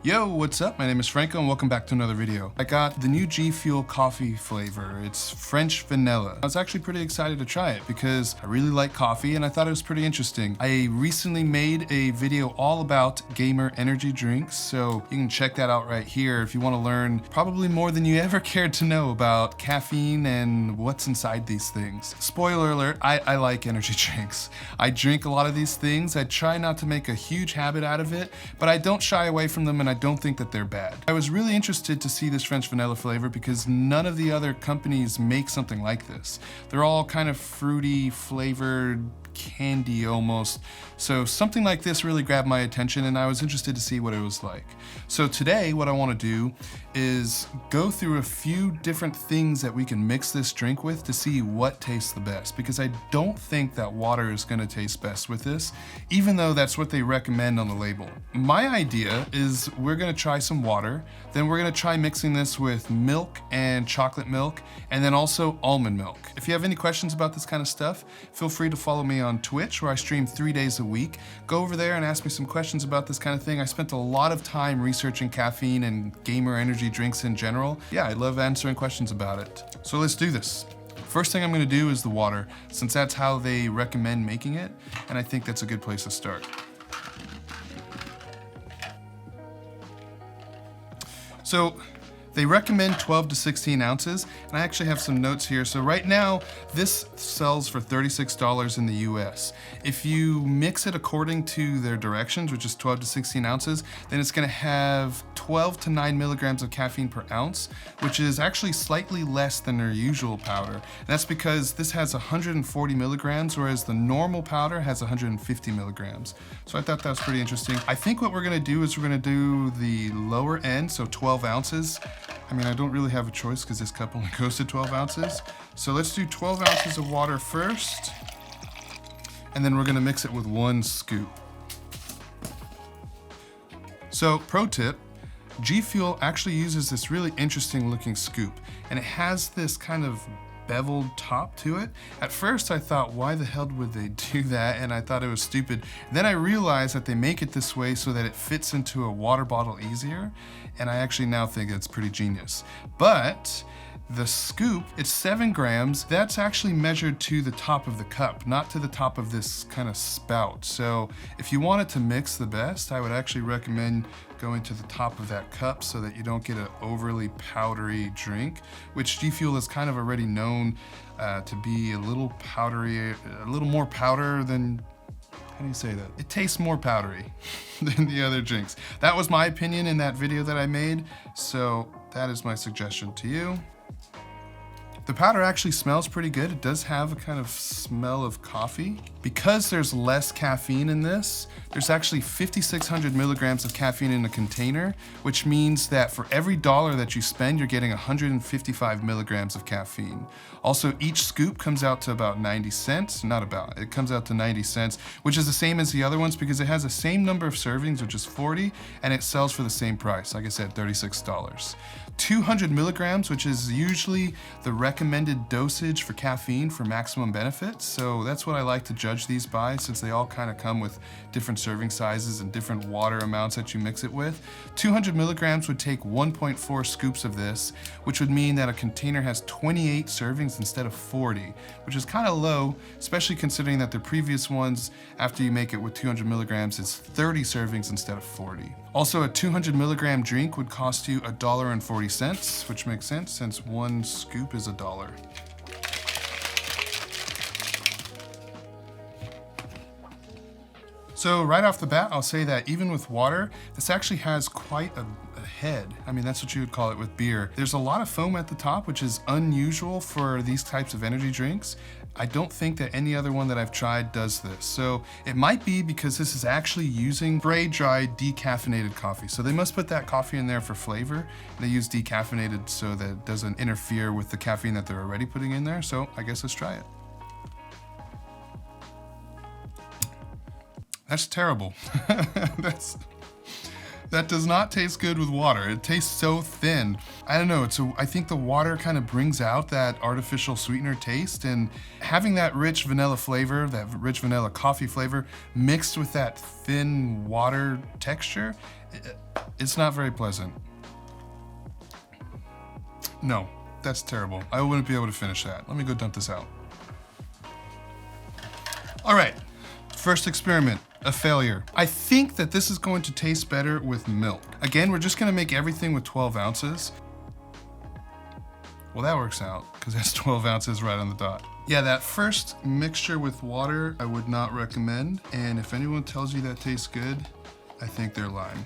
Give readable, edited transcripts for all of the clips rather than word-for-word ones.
Yo, what's up? My name is Franco and welcome back to another video. I got the new GFuel coffee flavor. It's French vanilla. I was actually pretty excited to try it because I really like coffee and I thought it was pretty interesting. I recently made a video all about gamer energy drinks, so you can check that out right here if you want to learn probably more than you ever cared to know about caffeine and what's inside these things. Spoiler alert, I like energy drinks. I drink a lot of these things. I try not to make a huge habit out of it, but I don't shy away from them and I don't think that they're bad. I was really interested to see this French vanilla flavor because none of the other companies make something like this. They're all kind of fruity, flavored, candy almost. So something like this really grabbed my attention and I was interested to see what it was like. So today what I want to do is go through a few different things that we can mix this drink with to see what tastes the best, because I don't think that water is going to taste best with this, even though that's what they recommend on the label. My idea is we're going to try some water, then we're going to try mixing this with milk and chocolate milk, and then also almond milk. If you have any questions about this kind of stuff, feel free to follow me on Twitch, where I stream 3 days a week. Go over there and ask me some questions about this kind of thing. I spent a lot of time researching caffeine and gamer energy drinks in general. Yeah, I love answering questions about it. So let's do this. First thing I'm gonna do is the water, since that's how they recommend making it, and I think that's a good place to start. So they recommend 12 to 16 ounces, and I actually have some notes here. So right now, this sells for $36 in the US. If you mix it according to their directions, which is 12 to 16 ounces, then it's gonna have 12 to 9 milligrams of caffeine per ounce, which is actually slightly less than their usual powder. And that's because this has 140 milligrams, whereas the normal powder has 150 milligrams. So I thought that was pretty interesting. I think what we're gonna do is we're gonna do the lower end, so 12 ounces. I mean, I don't really have a choice because this cup only goes to 12 ounces. So let's do 12 ounces of water first, and then we're gonna mix it with 1 scoop. So pro tip, GFuel actually uses this really interesting looking scoop, and it has this kind of beveled top to it. At first I thought, why the hell would they do that? And I thought it was stupid. Then I realized that they make it this way so that it fits into a water bottle easier, and I actually now think it's pretty genius. But the scoop, it's 7 grams. That's actually measured to the top of the cup, not to the top of this kind of spout. So if you want it to mix the best, I would actually recommend going to the top of that cup so that you don't get an overly powdery drink, which GFuel is kind of already known to be a little powdery, a little more powder than, how do you say that? It tastes more powdery than the other drinks. That was my opinion in that video that I made, so that is my suggestion to you. The powder actually smells pretty good. It does have a kind of smell of coffee. Because there's less caffeine in this, there's actually 5,600 milligrams of caffeine in a container, which means that for every $1 that you spend, you're getting 155 milligrams of caffeine. Also, each scoop comes out to about 90 cents. Not about, it comes out to 90 cents, which is the same as the other ones because it has the same number of servings, which is 40, and it sells for the same price. Like I said, $36. 200 milligrams, which is usually the recommended dosage for caffeine for maximum benefits. So that's what I like to judge these by, since they all kind of come with different serving sizes and different water amounts that you mix it with. 200 milligrams would take 1.4 scoops of this, which would mean that a container has 28 servings instead of 40, which is kind of low, especially considering that the previous ones, after you make it with 200 milligrams, is 30 servings instead of 40. Also, a 200 milligram drink would cost you $1.40, which makes sense since 1 scoop is $1. So right off the bat, I'll say that even with water, this actually has quite a head. I mean, that's what you would call it with beer. There's a lot of foam at the top, which is unusual for these types of energy drinks. I don't think that any other one that I've tried does this. So it might be because this is actually using spray-dried decaffeinated coffee. So they must put that coffee in there for flavor. They use decaffeinated so that it doesn't interfere with the caffeine that they're already putting in there. So I guess let's try it. That's terrible. That does not taste good with water. It tastes so thin. I don't know, I think the water kind of brings out that artificial sweetener taste, and having that rich vanilla flavor, that rich vanilla coffee flavor, mixed with that thin water texture, it's not very pleasant. No, that's terrible. I wouldn't be able to finish that. Let me go dump this out. All right, first experiment. A failure. I think that this is going to taste better with milk. Again, we're just gonna make everything with 12 ounces. Well, that works out, because that's 12 ounces right on the dot. Yeah, that first mixture with water, I would not recommend. And if anyone tells you that tastes good, I think they're lying.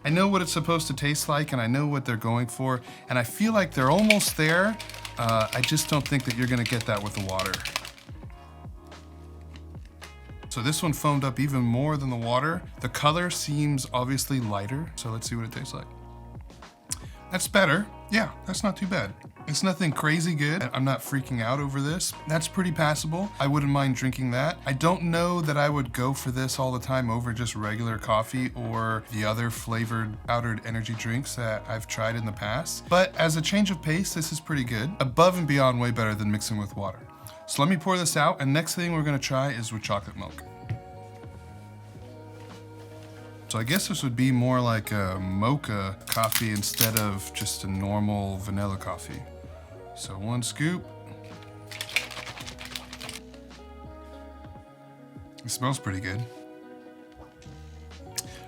I know what it's supposed to taste like, and I know what they're going for, and I feel like they're almost there. I just don't think that you're gonna get that with the water. So this one foamed up even more than the water. The color seems obviously lighter, so let's see what it tastes like. That's better. Yeah, that's not too bad. It's nothing crazy good. I'm not freaking out over this. That's pretty passable. I wouldn't mind drinking that. I don't know that I would go for this all the time over just regular coffee or the other flavored powdered energy drinks that I've tried in the past. But as a change of pace, this is pretty good. Above and beyond way better than mixing with water. So let me pour this out, and next thing we're gonna try is with chocolate milk. So I guess this would be more like a mocha coffee instead of just a normal vanilla coffee. So 1 scoop. It smells pretty good.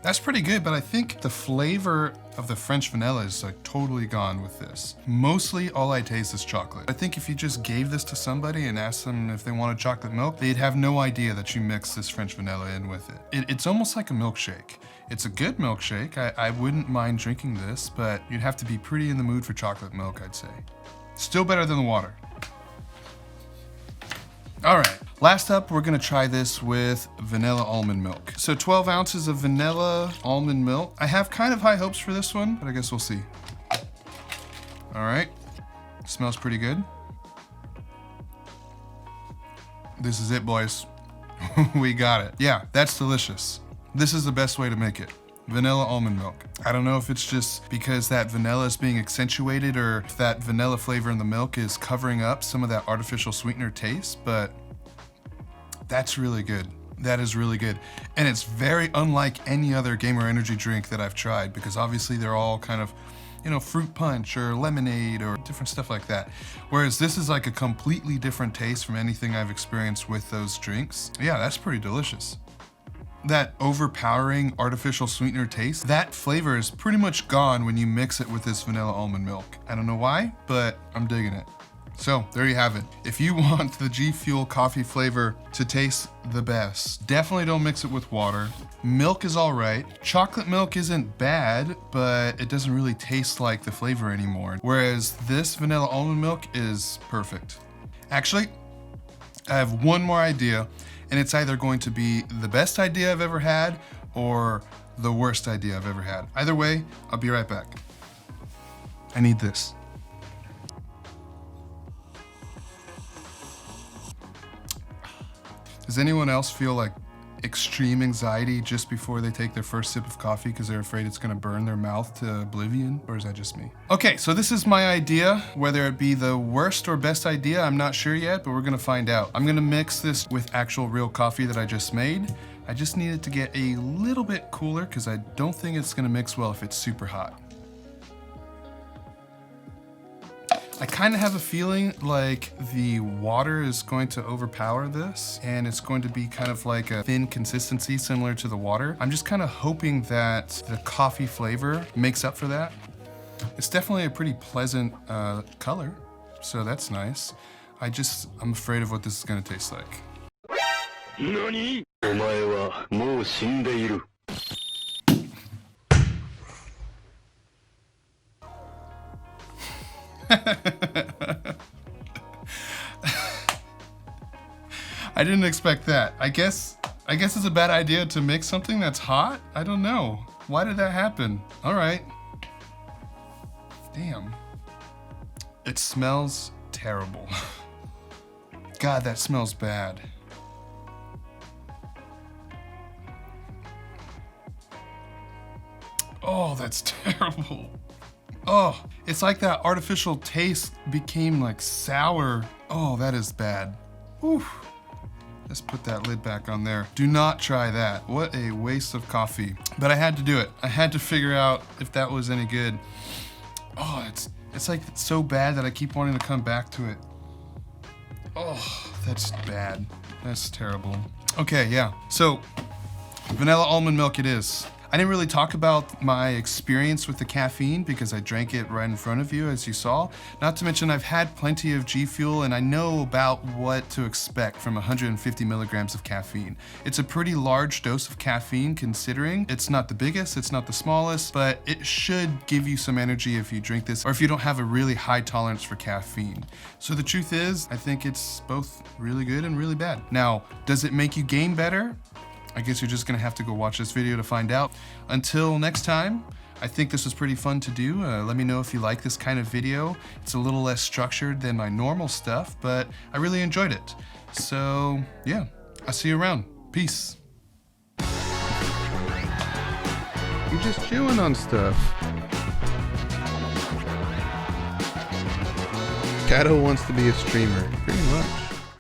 That's pretty good, but I think the flavor of the French vanilla is like totally gone with this. Mostly all I taste is chocolate. I think if you just gave this to somebody and asked them if they wanted chocolate milk, they'd have no idea that you mixed this French vanilla in with it. It's almost like a milkshake. It's a good milkshake. I wouldn't mind drinking this, but you'd have to be pretty in the mood for chocolate milk, I'd say. Still better than the water. All right, last up, we're gonna try this with vanilla almond milk. So 12 ounces of vanilla almond milk. I have kind of high hopes for this one, but I guess we'll see. All right, smells pretty good. This is it, boys. We got it. Yeah, that's delicious. This is the best way to make it. Vanilla almond milk. I don't know if it's just because that vanilla is being accentuated or if that vanilla flavor in the milk is covering up some of that artificial sweetener taste, but that's really good. That is really good. And it's very unlike any other gamer energy drink that I've tried, because obviously they're all kind of, you know, fruit punch or lemonade or different stuff like that. Whereas this is like a completely different taste from anything I've experienced with those drinks. Yeah, that's pretty delicious. That overpowering artificial sweetener taste, that flavor is pretty much gone when you mix it with this vanilla almond milk. I don't know why, but I'm digging it. So there you have it. If you want the GFuel coffee flavor to taste the best, definitely don't mix it with water. Milk is all right. Chocolate milk isn't bad, but it doesn't really taste like the flavor anymore. Whereas this vanilla almond milk is perfect. Actually, I have one more idea, and it's either going to be the best idea I've ever had or the worst idea I've ever had. Either way, I'll be right back. I need this. Does anyone else feel like extreme anxiety just before they take their first sip of coffee because they're afraid it's gonna burn their mouth to oblivion? Or is that just me? Okay, so this is my idea. Whether it be the worst or best idea, I'm not sure yet, but we're gonna find out. I'm gonna mix this with actual real coffee that I just made. I just need it to get a little bit cooler because I don't think it's gonna mix well if it's super hot. I kind of have a feeling like the water is going to overpower this and it's going to be kind of like a thin consistency similar to the water. I'm just kind of hoping that the coffee flavor makes up for that. It's definitely a pretty pleasant color, so that's nice. I'm afraid of what this is going to taste like. NANI?! お前はもう死んでいる。I didn't expect that. I guess it's a bad idea to mix something that's hot? I don't know. Why did that happen? All right. Damn. It smells terrible. God, that smells bad. Oh, that's terrible. Oh, it's like that artificial taste became like sour. Oh, that is bad. Oof. Let's put that lid back on there. Do not try that. What a waste of coffee. But I had to do it. I had to figure out if that was any good. Oh, it's like so bad that I keep wanting to come back to it. Oh, that's bad. That's terrible. Okay, yeah. So, vanilla almond milk it is. I didn't really talk about my experience with the caffeine because I drank it right in front of you, as you saw. Not to mention I've had plenty of GFuel and I know about what to expect from 150 milligrams of caffeine. It's a pretty large dose of caffeine considering it's not the biggest, it's not the smallest, but it should give you some energy if you drink this or if you don't have a really high tolerance for caffeine. So the truth is, I think it's both really good and really bad. Now, does it make you gain better? I guess you're just gonna have to go watch this video to find out. Until next time, I think this was pretty fun to do. Let me know if you like this kind of video. It's a little less structured than my normal stuff, but I really enjoyed it. So yeah, I'll see you around. Peace. You're just chewing on stuff. Kato wants to be a streamer, pretty much.